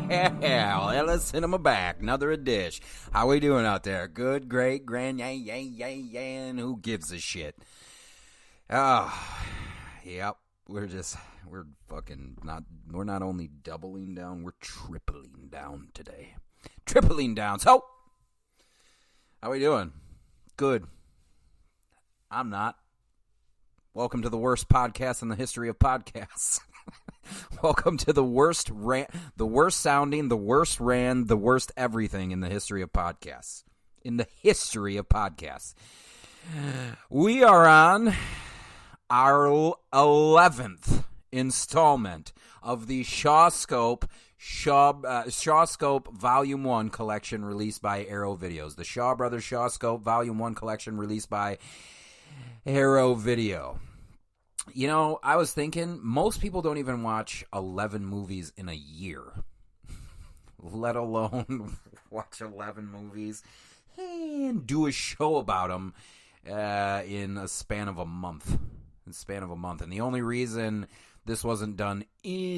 Yeah, Ella Cinema back. Another dish. How we doing out there? Good, great, grand, and who gives a shit? Yep. We're not only doubling down, we're tripling down today. Tripling down. So, how we doing? Good. I'm not. Welcome to the worst podcast in the history of podcasts. Welcome to the worst sounding, the worst ran, the worst everything in the history of podcasts. In the history of podcasts. We are on our 11th installment of the Shawscope Volume 1 collection released by Arrow Videos. The Shaw Brothers Shawscope Volume 1 collection released by Arrow Video. You know, I was thinking, most people don't even watch 11 movies in a year, let alone watch 11 movies and do a show about them in a span of a month. And the only reason this wasn't done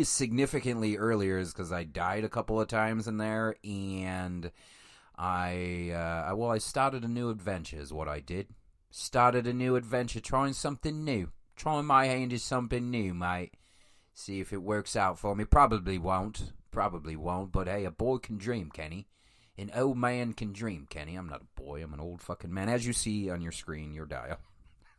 significantly earlier is because I died a couple of times in there, and I started a new adventure is what I did. Started a new adventure, trying something new. Trying my hand at something new, mate. See if it works out for me. Probably won't, but hey, a boy can dream, can he? An old man can dream, can he? I'm not a boy, I'm an old fucking man. As you see on your screen, your dial.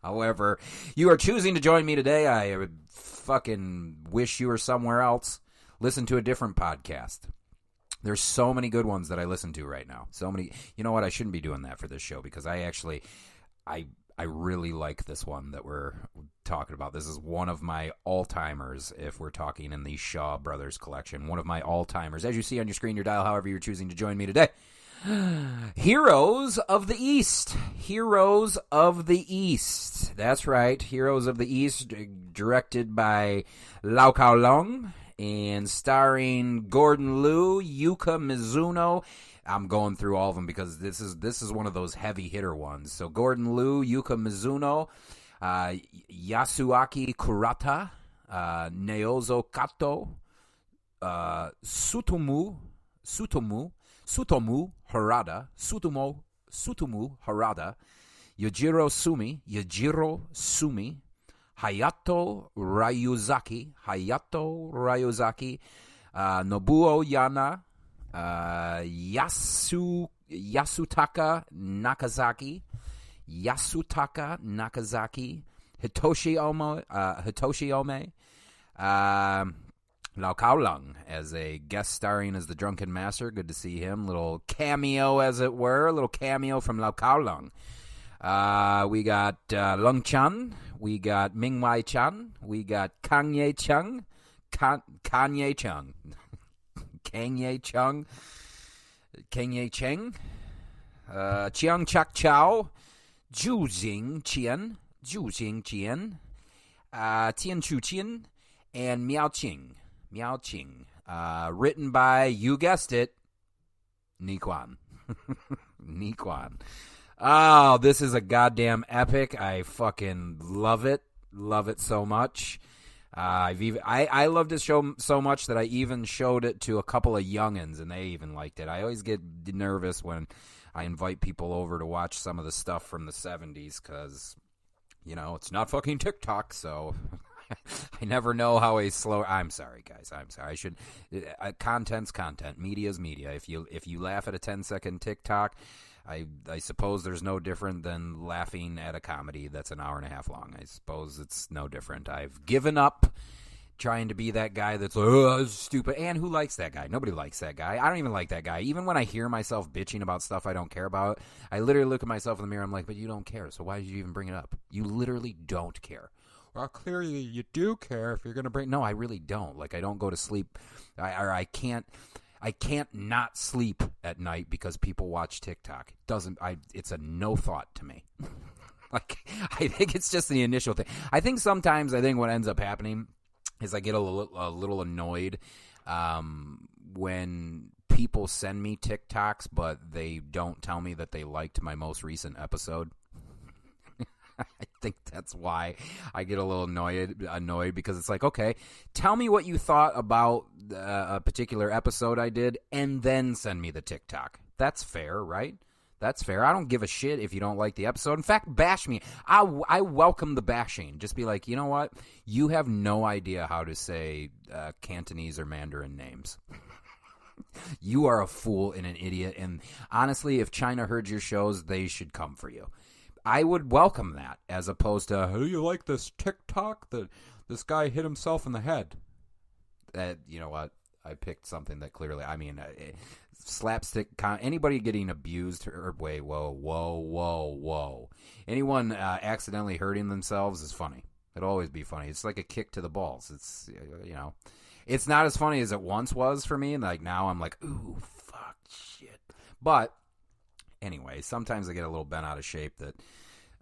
However, you are choosing to join me today. I fucking wish you were somewhere else. Listen to a different podcast. There's so many good ones that I listen to right now. So many. You know what? I shouldn't be doing that for this show because I really like this one that we're talking about. This is one of my all-timers, if we're talking in the Shaw Brothers collection. One of my all-timers. As you see on your screen, your dial, however you're choosing to join me today. Heroes of the East. Heroes of the East. That's right. Heroes of the East, directed by Lau Kao Long and starring Gordon Liu, Yuka Mizuno. I'm going through all of them because this is one of those heavy hitter ones. So Gordon Liu, Yuka Mizuno, Yasuaki Kurata, Naozo Kato, Sutomu Harada, Yujiro Sumi, Hayato Ryuzaki, Nobuo Yana, Yasutaka Nakazaki, Hitoshi Ome, Lau Kao Lung as a guest starring as the Drunken Master. Good to see him. Little cameo, as it were. A little cameo from Lau Kao Lung. We got Lung Chan. We got Ming Wai Chan. We got Kanye Chung. Kanye Chung. Chiang Chak Chow, Zhu Jing Qian, Tian Chu Qian, and Miao Qing. Written by, you guessed it, Nikwan. Nikwan. Oh, this is a goddamn epic. I fucking love it. Love it so much. I love this show so much that I even showed it to a couple of youngins, and they even liked it. I always get nervous when I invite people over to watch some of the stuff from the 70s because, you know, it's not fucking TikTok, so I never know how a slow... I'm sorry, guys. I'm sorry. I should... content's content. Media's media. If you laugh at a 10-second TikTok, I suppose there's no different than laughing at a comedy that's an hour and a half long. I suppose it's no different. I've given up trying to be that guy that's like, oh, that's stupid. And who likes that guy? Nobody likes that guy. I don't even like that guy. Even when I hear myself bitching about stuff I don't care about, I literally look at myself in the mirror. I'm like, but you don't care, so why did you even bring it up? You literally don't care. Well, clearly you do care if you're going to bring... No, I really don't. Like, I don't go to sleep. I can't not sleep at night because people watch TikTok. It's a no thought to me. Like, I think it's just the initial thing. I think sometimes what ends up happening is I get a little annoyed when people send me TikToks, but they don't tell me that they liked my most recent episode. I think that's why I get a little annoyed because it's like, okay, tell me what you thought about a particular episode I did, and then send me the TikTok. That's fair, right? That's fair. I don't give a shit if you don't like the episode. In fact, bash me. I welcome the bashing. Just be like, you know what? You have no idea how to say Cantonese or Mandarin names. You are a fool and an idiot. And honestly, if China heard your shows, they should come for you. I would welcome that as opposed to, how do you like this TikTok that this guy hit himself in the head? You know what? I picked something that clearly, slapstick, anybody getting abused, or wait, whoa. Anyone accidentally hurting themselves is funny. It'll always be funny. It's like a kick to the balls. It's, it's not as funny as it once was for me. And like now I'm like, ooh, fuck, shit. But anyway, sometimes I get a little bent out of shape that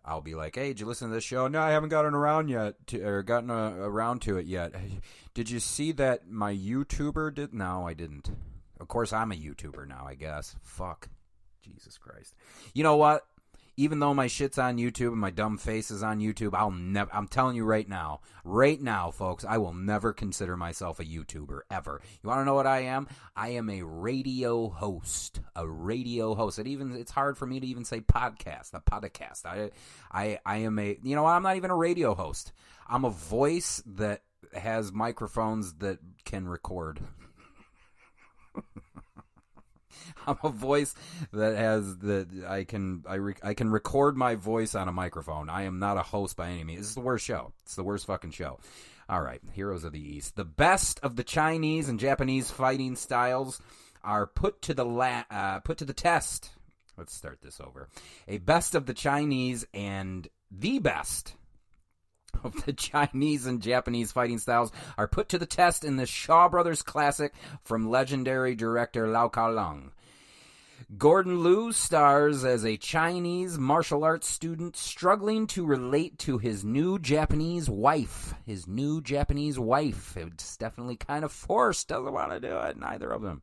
I'll be like, hey, did you listen to this show? No, I haven't gotten around to it yet. Did you see that my YouTuber did? No, I didn't. Of course, I'm a YouTuber now, I guess. Fuck. Jesus Christ. You know what? Even though my shit's on YouTube and my dumb face is on YouTube, I'm telling you right now, folks, I will never consider myself a YouTuber, ever. You want to know what I am? I am a radio host. It's hard for me to even say podcast, a podcast. I am I'm not even a radio host. I'm a voice that has microphones that can record. I'm a voice that has I can record my voice on a microphone. I am not a host by any means. This is the worst show. It's the worst fucking show. All right, Heroes of the East. The best of the Chinese and Japanese fighting styles are put to the test. Let's start this over. A best of the Chinese and the best of the Chinese and Japanese fighting styles are put to the test in the Shaw Brothers classic from legendary director Lau Ka-Lung. Gordon Liu stars as a Chinese martial arts student struggling to relate to his new Japanese wife. It's definitely kind of forced. Doesn't want to do it. Neither of them.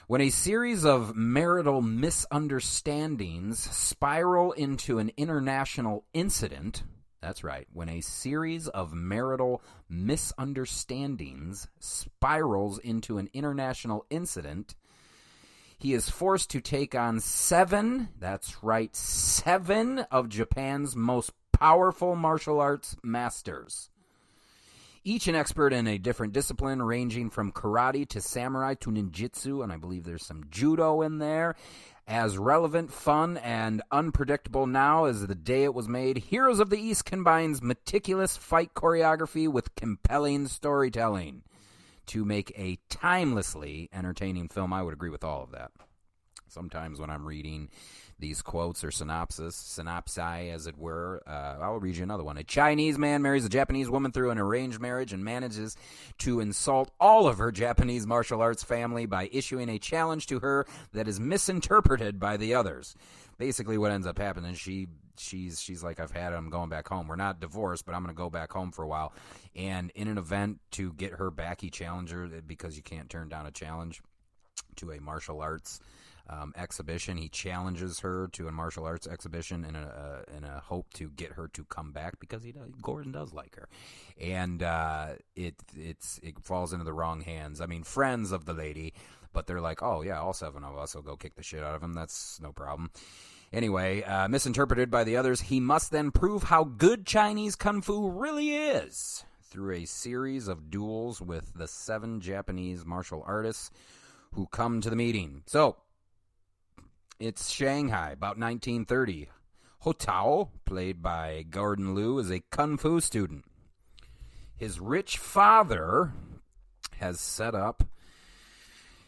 When a series of marital misunderstandings spiral into an international incident... That's right. When a series of marital misunderstandings spirals into an international incident, he is forced to take on 7 of Japan's most powerful martial arts masters. Each an expert in a different discipline, ranging from karate to samurai to ninjutsu, and I believe there's some judo in there. As relevant, fun, and unpredictable now as the day it was made, Heroes of the East combines meticulous fight choreography with compelling storytelling to make a timelessly entertaining film. I would agree with all of that. Sometimes when I'm reading these quotes or synopsi, as it were, I'll read you another one. A Chinese man marries a Japanese woman through an arranged marriage and manages to insult all of her Japanese martial arts family by issuing a challenge to her that is misinterpreted by the others. Basically, what ends up happening, she's like, I've had it, I'm going back home. We're not divorced, but I'm going to go back home for a while. And in an event to get her back, he challenged her, because you can't turn down a challenge to a martial arts exhibition. He challenges her to a martial arts exhibition in a hope to get her to come back, because Gordon does like her, and it falls into the wrong hands. I mean, friends of the lady, but they're like, oh yeah, all 7 of us will go kick the shit out of him. That's no problem. Anyway, misinterpreted by the others, he must then prove how good Chinese kung fu really is through a series of duels with the 7 Japanese martial artists who come to the meeting. So, it's Shanghai, about 1930. Ho Tao, played by Gordon Liu, is a kung fu student. His rich father has set up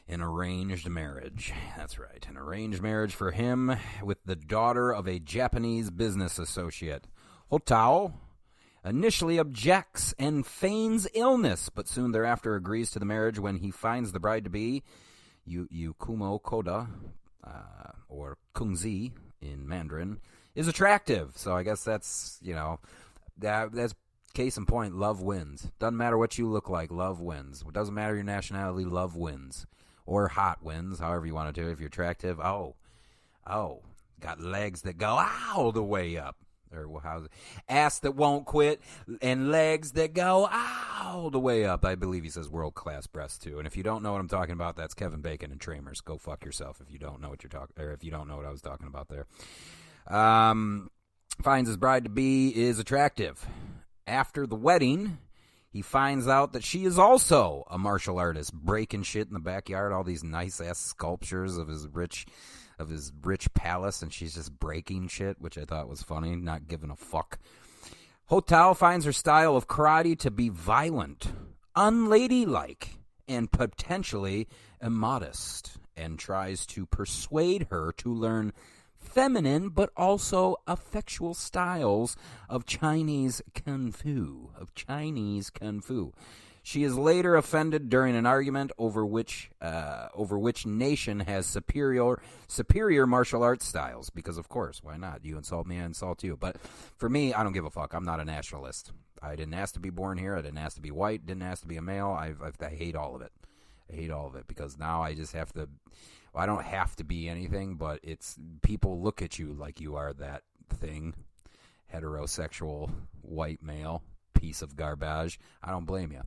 an arranged marriage. That's right, an arranged marriage for him with the daughter of a Japanese business associate. Ho Tao initially objects and feigns illness, but soon thereafter agrees to the marriage when he finds the bride-to-be, Yukumo Koda, or Kungzi in Mandarin, is attractive. So I guess that's, that's case in point. Love wins. Doesn't matter what you look like. Love wins. It doesn't matter your nationality. Love wins. Or hot wins, however you want to do it. If you're attractive, got legs that go all the way up. Or how's it? Ass that won't quit and legs that go all the way up. I believe he says world-class breasts, too. And if you don't know what I'm talking about, that's Kevin Bacon and Tramers. Go fuck yourself if you don't know what you're talking, or if you don't know what I was talking about there. Finds his bride-to-be is attractive. After the wedding, he finds out that she is also a martial artist, breaking shit in the backyard, all these nice-ass sculptures of his rich palace, and she's just breaking shit, which I thought was funny, not giving a fuck. Hotao finds her style of karate to be violent, unladylike, and potentially immodest, and tries to persuade her to learn feminine but also effectual styles of Chinese Kung Fu. She is later offended during an argument over which nation has superior martial arts styles. Because of course, why not? You insult me, I insult you. But for me, I don't give a fuck. I'm not a nationalist. I didn't ask to be born here. I didn't ask to be white. Didn't ask to be a male. I hate all of it. I hate all of it because now I just have to. Well, I don't have to be anything, but it's people look at you like you are that thing, heterosexual white male piece of garbage. I don't blame you.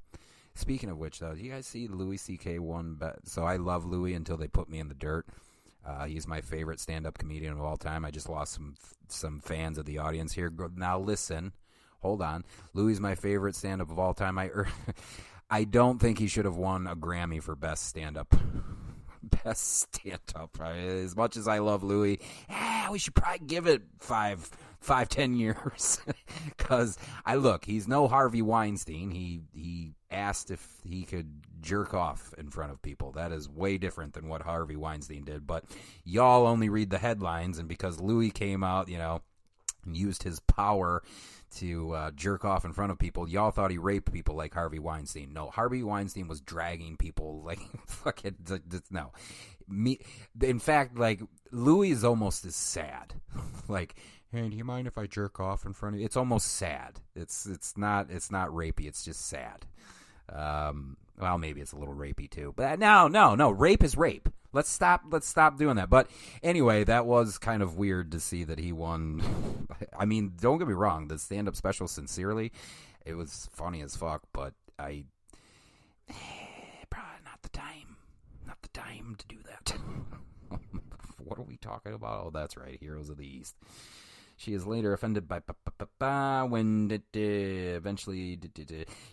Speaking of which, though, do you guys see Louis C.K. won? So I love Louis until they put me in the dirt. He's my favorite stand-up comedian of all time. I just lost some fans of the audience here. Now listen, hold on. Louis is my favorite stand-up of all time. I don't think he should have won a Grammy for best stand-up. Best stand-up. As much as I love Louis, we should probably give it 5-10 years. Because he's no Harvey Weinstein. He asked if he could jerk off in front of people. That is way different than what Harvey Weinstein did. But y'all only read the headlines, and because Louis came out, and used his power to jerk off in front of people, y'all thought he raped people like Harvey Weinstein. No, Harvey Weinstein was dragging people like fucking no. In fact, Louis is almost as sad. Like, hey, do you mind if I jerk off in front of you? It's almost sad. It's not rapey. It's just sad. Well, maybe it's a little rapey too. But no. Rape is rape. Let's stop doing that. But anyway, that was kind of weird to see that he won. I mean, don't get me wrong. The stand-up special, sincerely, it was funny as fuck. But probably not the time to do that. What are we talking about? Oh, that's right. Heroes of the East. She is later offended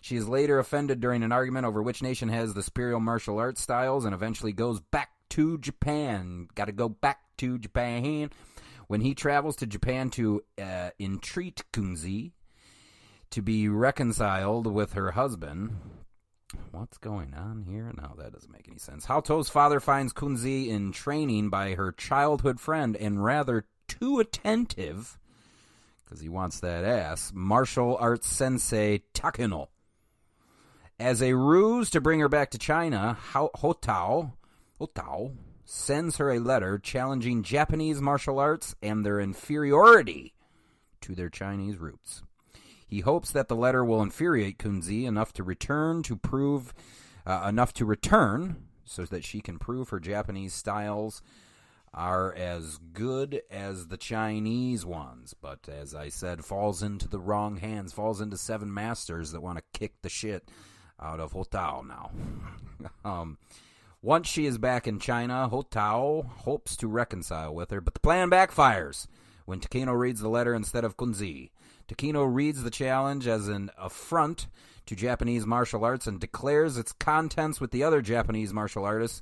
She is later offended during an argument over which nation has the superior martial arts styles, and eventually goes back to Japan. Got to go back to Japan. When he travels to Japan to entreat Kunzi to be reconciled with her husband. What's going on here? No, that doesn't make any sense. Haoto's father finds Kunzi in training by her childhood friend and rather too attentive, because he wants that ass, martial arts sensei Takino. As a ruse to bring her back to China, Hotao sends her a letter challenging Japanese martial arts and their inferiority to their Chinese roots. He hopes that the letter will infuriate Kunzi enough to return so that she can prove her Japanese styles are as good as the Chinese ones. But as I said, falls into the wrong hands, falls into seven masters that want to kick the shit out of Hotao now. Once she is back in China, Hotao hopes to reconcile with her, but the plan backfires when Takino reads the letter instead of Kunzi. Takino reads the challenge as an affront to Japanese martial arts and declares its contents with the other Japanese martial arts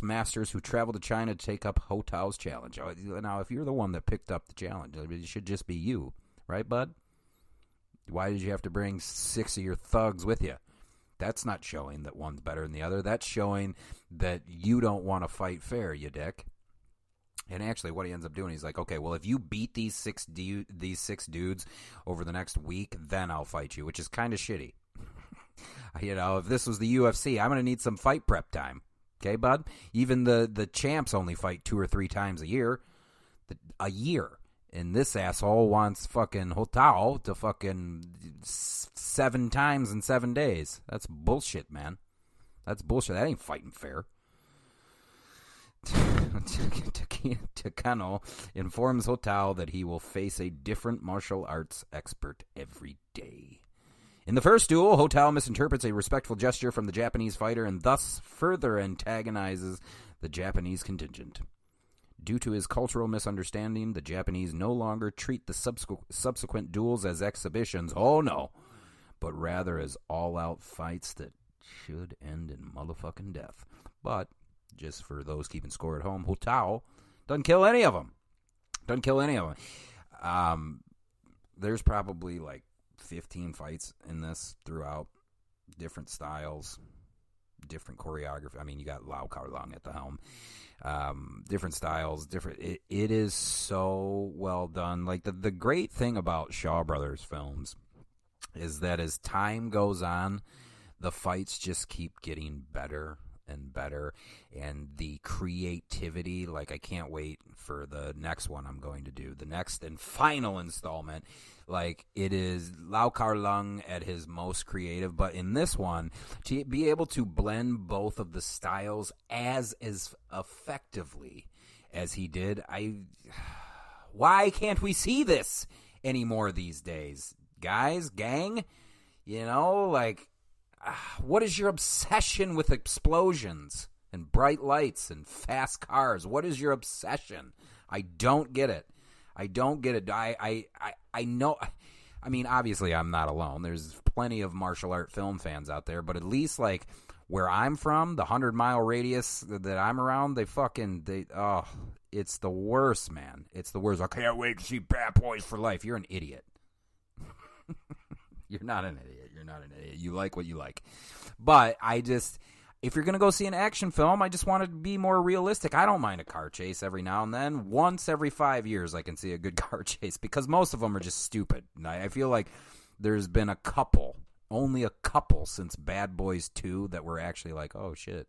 masters who travel to China to take up Hotao's challenge. Now, if you're the one that picked up the challenge, it should just be you, right, bud? Why did you have to bring 6 of your thugs with you? That's not showing that one's better than the other. That's showing that you don't want to fight fair, you dick. And actually, what he ends up doing, he's like, okay, well, if you beat these six dudes over the next week, then I'll fight you, which is kind of shitty. If this was the UFC, I'm going to need some fight prep time. Okay, bud? Even the champs only fight 2 or 3 times a year. And this asshole wants fucking Hotao to fucking 7 times in 7 days. That's bullshit, man. That's bullshit. That ain't fighting fair. Takano informs Hotal that he will face a different martial arts expert every day. In the first duel, Hotal misinterprets a respectful gesture from the Japanese fighter and thus further antagonizes the Japanese contingent. Due to his cultural misunderstanding, the Japanese no longer treat the subsequent duels as exhibitions, oh no, but rather as all-out fights that should end in motherfucking death. But, just for those keeping score at home, Hotal doesn't kill any of them. There's probably like 15 fights in this throughout, different styles, different choreography. I mean, you got Lau Kar-Lung at the helm. Different styles, it is so well done. Like, the great thing about Shaw Brothers films is that as time goes on, the fights just keep getting better and better, and the creativity, like, I can't wait for the next one I'm going to do, the next and final installment. Like, it is Lau Kar-Lung at his most creative, but in this one, to be able to blend both of the styles as effectively as he did, why can't we see this anymore these days? Guys, gang, you know, like, what is your obsession with explosions and bright lights and fast cars? What is your obsession? I don't get it. I know. I mean, obviously, I'm not alone. There's plenty of martial art film fans out there, but at least, like, where I'm from, the 100-mile radius that I'm around, it's the worst, man. It's the worst. I can't wait to see Bad Boys for Life. You're an idiot. You're not an idiot. You like what you like. But if you're going to go see an action film, I just want it to be more realistic. I don't mind a car chase every now and then. Once every 5 years, I can see a good car chase because most of them are just stupid. And I feel like there's been only a couple since Bad Boys 2 that were actually like, oh, shit,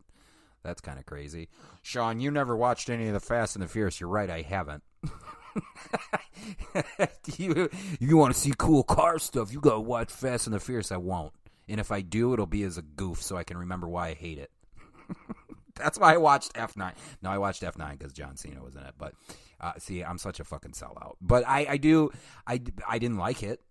that's kind of crazy. Sean, you never watched any of the Fast and the Furious. You're right, I haven't. You want to see cool car stuff, you gotta watch Fast and the Furious. I won't, and if I do, it'll be as a goof so I can remember why I hate it. That's why I watched F9. No, I watched F9 because John Cena was in it. But see, I'm such a fucking sellout. But I didn't like it.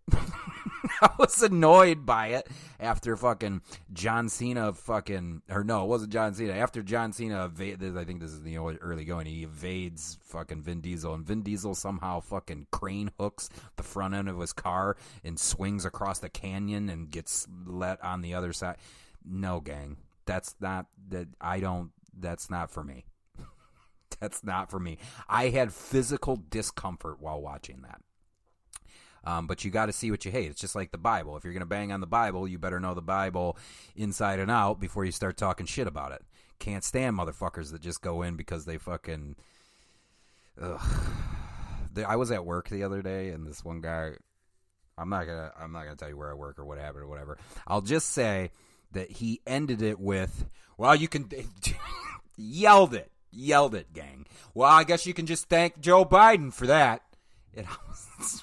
I was annoyed by it after fucking John Cena it wasn't John Cena. After John Cena I think this is the early going, he evades fucking Vin Diesel, and Vin Diesel somehow fucking crane hooks the front end of his car and swings across the canyon and gets let on the other side. No, gang. That's not for me. That's not for me. I had physical discomfort while watching that. But you got to see what you hate. It's just like the Bible. If you're going to bang on the Bible, you better know the Bible inside and out before you start talking shit about it. Can't stand motherfuckers that just go in because they fucking... Ugh. I was at work the other day, and this one guy... I'm not gonna tell you where I work or what happened or whatever. I'll just say that he ended it with, well, you can... Yelled it, gang. Well, I guess you can just thank Joe Biden for that. And I was...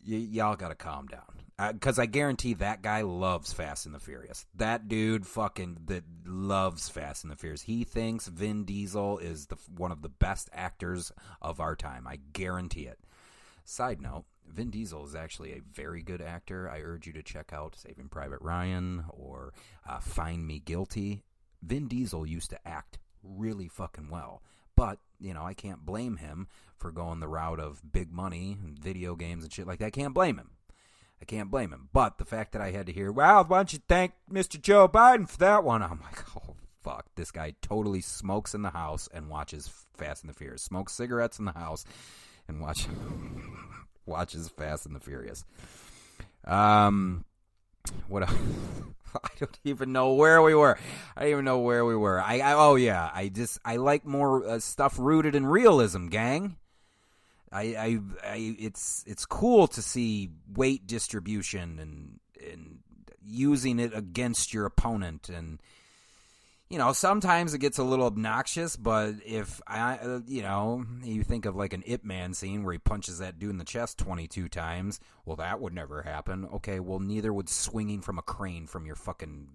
Y'all gotta calm down, because I guarantee that guy loves Fast and the Furious. That dude that loves Fast and the Furious. He thinks Vin Diesel is one of the best actors of our time. I guarantee it. Side note, Vin Diesel is actually a very good actor. I urge you to check out Saving Private Ryan or Find Me Guilty. Vin Diesel used to act really fucking well. But, I can't blame him for going the route of big money and video games and shit like that. I can't blame him. But the fact that I had to hear, well, why don't you thank Mr. Joe Biden for that one? I'm like, oh, fuck. This guy totally smokes in the house and watches Fast and the Furious. Smokes cigarettes in the house and watches Fast and the Furious. What else? I don't even know where we were. I like more stuff rooted in realism, gang. It's cool to see weight distribution and using it against your opponent, and sometimes it gets a little obnoxious. But if you think of like an Ip Man scene where he punches that dude in the chest 22 times, well, that would never happen. Okay, well, neither would swinging from a crane from your fucking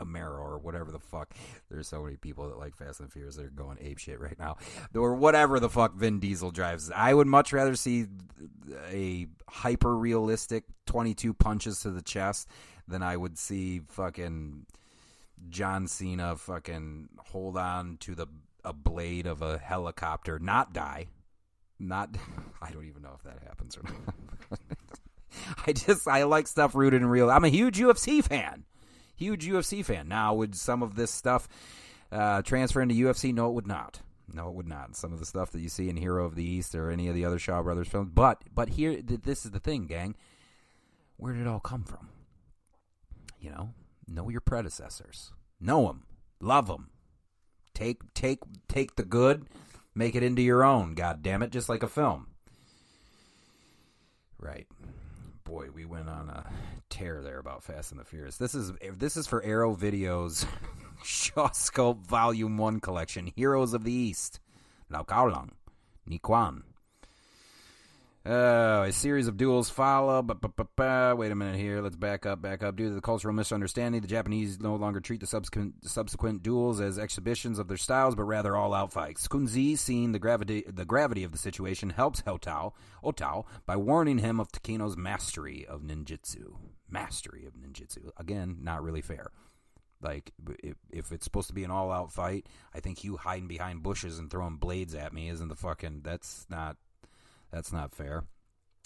Camaro or whatever the fuck. There's so many people that like Fast and Furious that are going ape shit right now. Or whatever the fuck Vin Diesel drives. I would much rather see a hyper-realistic 22 punches to the chest than I would see fucking John Cena fucking hold on to a blade of a helicopter, not die. I don't even know if that happens or not. I like stuff rooted in real. I'm a huge UFC fan. Now, would some of this stuff transfer into UFC? No, it would not. Some of the stuff that you see in Hero of the East or any of the other Shaw Brothers films. But here, this is the thing, gang. Where did it all come from? Know your predecessors. Know them. Love them. Take the good, make it into your own. God damn it, just like a film. Right. Boy, we went on a tear there about Fast and the Furious. This is for Arrow Video's Shawscope Volume 1 collection, Heroes of the East, Lao Cao Lang, Ni Quan. A series of duels follow. Wait a minute here. Let's back up. Due to the cultural misunderstanding, the Japanese no longer treat the subsequent duels as exhibitions of their styles, but rather all-out fights. Kunzi, seeing the gravity of the situation, helps Otao by warning him of Takino's mastery of ninjutsu. Again, not really fair. Like, if it's supposed to be an all-out fight, I think you hiding behind bushes and throwing blades at me isn't the fucking... That's not fair.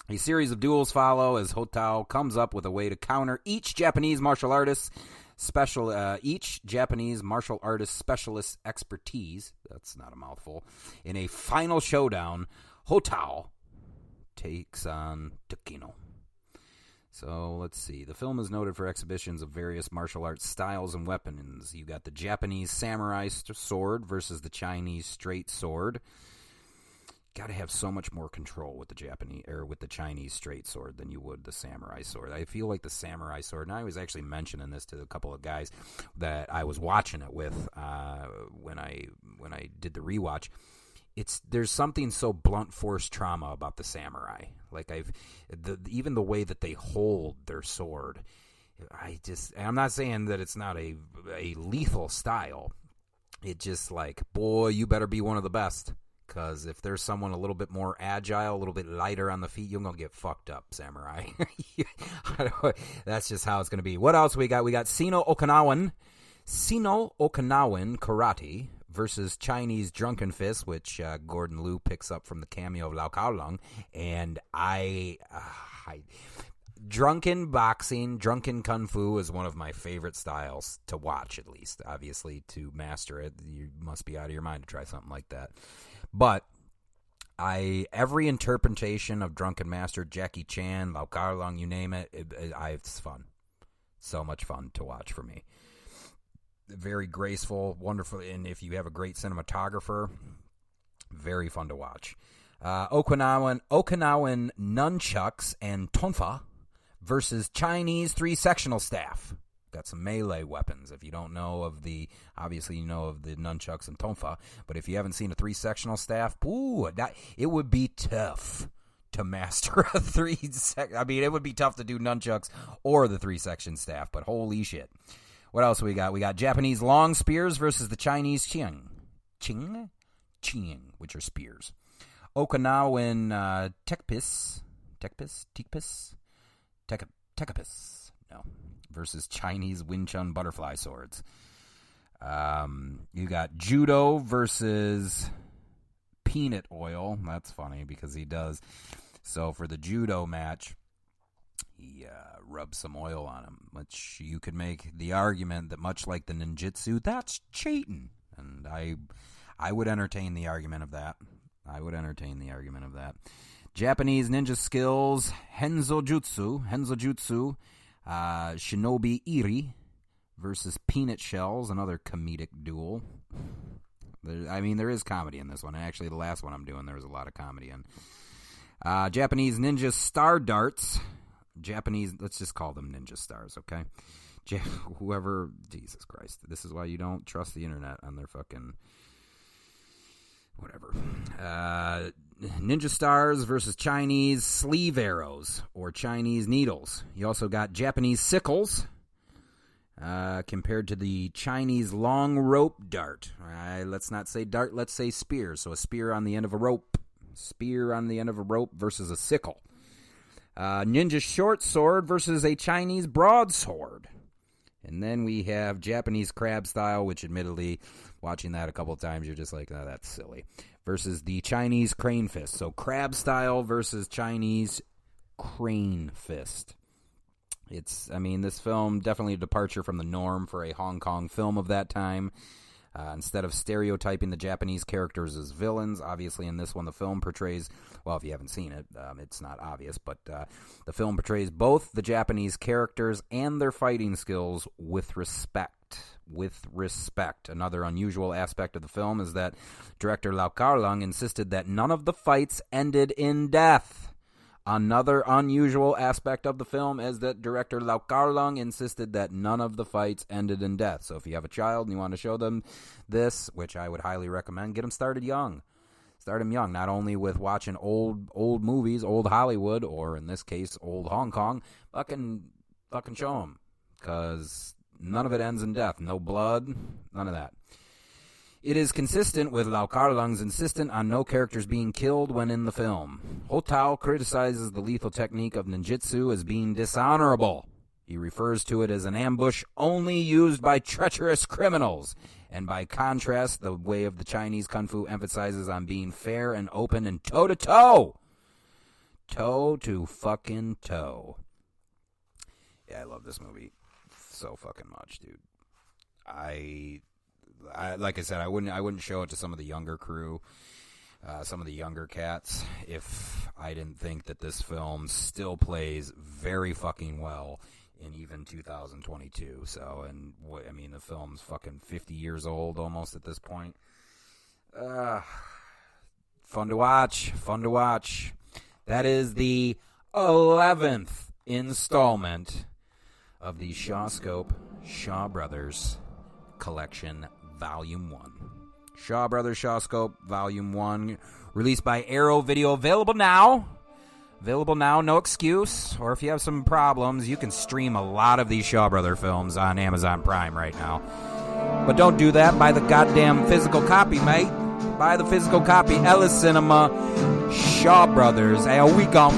A series of duels follow as Hotao comes up with a way to counter each Japanese martial artist's specialist expertise. That's not a mouthful. In a final showdown, Hotao takes on Takino. So let's see. The film is noted for exhibitions of various martial arts styles and weapons. You got the Japanese samurai sword versus the Chinese straight sword. Got to have so much more control with the Chinese straight sword than you would the samurai sword. I feel like the samurai sword, and I was actually mentioning this to a couple of guys that I was watching it with when I did the rewatch. There's something so blunt force trauma about the samurai. Like even the way that they hold their sword. I'm not saying that it's not a lethal style. It just like, boy, you better be one of the best. Because if there's someone a little bit more agile, a little bit lighter on the feet, you're going to get fucked up, samurai. That's just how it's going to be. What else we got? We got Sino Okinawan karate versus Chinese drunken fist, which Gordon Liu picks up from the cameo of Lao Cao Lang. And drunken boxing, drunken kung fu is one of my favorite styles to watch, at least. Obviously, to master it, you must be out of your mind to try something like that. But every interpretation of Drunken Master, Jackie Chan, Lao Cao Lang, you name it, it's fun. So much fun to watch for me. Very graceful, wonderful, and if you have a great cinematographer, very fun to watch. Okinawan nunchucks and tonfa versus Chinese three-sectional staff. Got some melee weapons. If you don't know of obviously you know of the nunchucks and tonfa, but if you haven't seen a three-sectional staff, it would be tough to master a it would be tough to do nunchucks or the three-section staff, but holy shit. What else we got? We got Japanese long spears versus the Chinese qing, which are spears. Okinawan tekpis, versus Chinese Wing Chun butterfly swords. You got judo versus peanut oil. That's funny because he does. So for the judo match, he rubs some oil on him, which you could make the argument that much like the ninjutsu, that's cheating. And I would entertain the argument of that. Japanese ninja skills, Henzojutsu, Shinobi Iri versus Peanut Shells, another comedic duel. There is comedy in this one. Actually, the last one I'm doing, there was a lot of comedy in. Japanese ninja star darts. Let's just call them ninja stars, okay? Jesus Christ. This is why you don't trust the internet on their fucking... whatever. Ninja stars versus Chinese sleeve arrows or Chinese needles. You also got Japanese sickles. compared to the Chinese long rope dart. Let's not say dart, let's say spear. So a spear on the end of a rope. Spear on the end of a rope versus a sickle. Ninja short sword versus a Chinese broadsword. And then we have Japanese crab style, which admittedly, watching that a couple of times, you're just like, oh, that's silly. Versus the Chinese crane fist. So crab style versus Chinese crane fist. This film definitely a departure from the norm for a Hong Kong film of that time. Instead of stereotyping the Japanese characters as villains, obviously in this one the film portrays, well, if you haven't seen it, it's not obvious, but the film portrays both the Japanese characters and their fighting skills with respect. With respect. Another unusual aspect of the film is that director Lau Kar-leung insisted that none of the fights ended in death. Another unusual aspect of the film is that director Lau Kar-leung insisted that none of the fights ended in death. So if you have a child and you want to show them this, which I would highly recommend, get them started young. Start them young, not only with watching old movies, old Hollywood, or in this case, old Hong Kong, fucking show them. Because none of it ends in death. No blood, none of that. It is consistent with Lau Kar-leung's insistence on no characters being killed when in the film. Ho Tao criticizes the lethal technique of ninjutsu as being dishonorable. He refers to it as an ambush only used by treacherous criminals. And by contrast, the way of the Chinese Kung Fu emphasizes on being fair and open and toe-to-toe. Toe to fucking toe. Yeah, I love this movie so fucking much, dude. I like I said, I wouldn't show it to some of the younger crew, some of the younger cats, if I didn't think that this film still plays very fucking well in even 2022. So, and the film's fucking 50 years old almost at this point. Fun to watch. That is the 11th installment of the Shawscope Shaw Brothers Collection Volume 1. Shaw Brothers Shawscope Volume 1, released by Arrow Video, available now, no excuse. Or if you have some problems, you can stream a lot of these Shaw Brother films on Amazon Prime right now. But don't do that. Buy the goddamn physical copy, mate. Buy the physical copy. Ellis Cinema, Shaw Brothers. Here we go.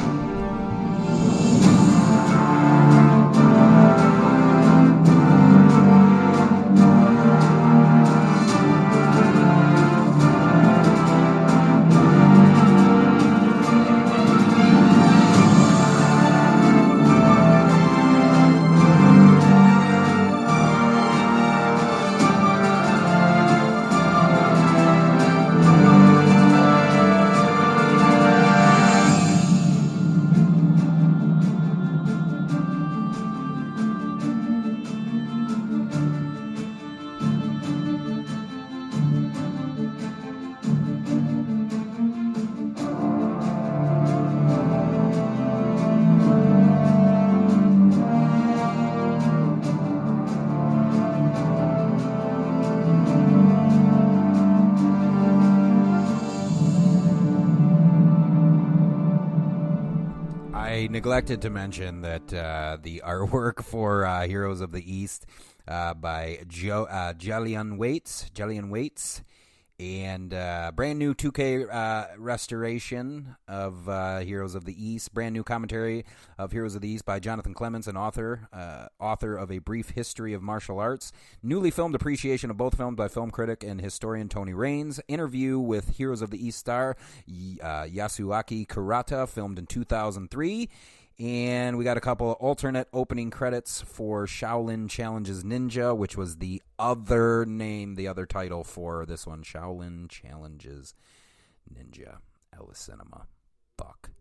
Neglected to mention that the artwork for Heroes of the East by Jillian Waits, and brand new 2K restoration of Heroes of the East, brand new commentary of Heroes of the East by Jonathan Clements, an author of A Brief History of Martial Arts, newly filmed appreciation of both films by film critic and historian Tony Raines, interview with Heroes of the East star Yasuaki Kurata, filmed in 2003, and we got a couple of alternate opening credits for Shaolin Challenges Ninja, which was the other name, the other title for this one, Shaolin Challenges Ninja. Ellis Cinema. Fuck.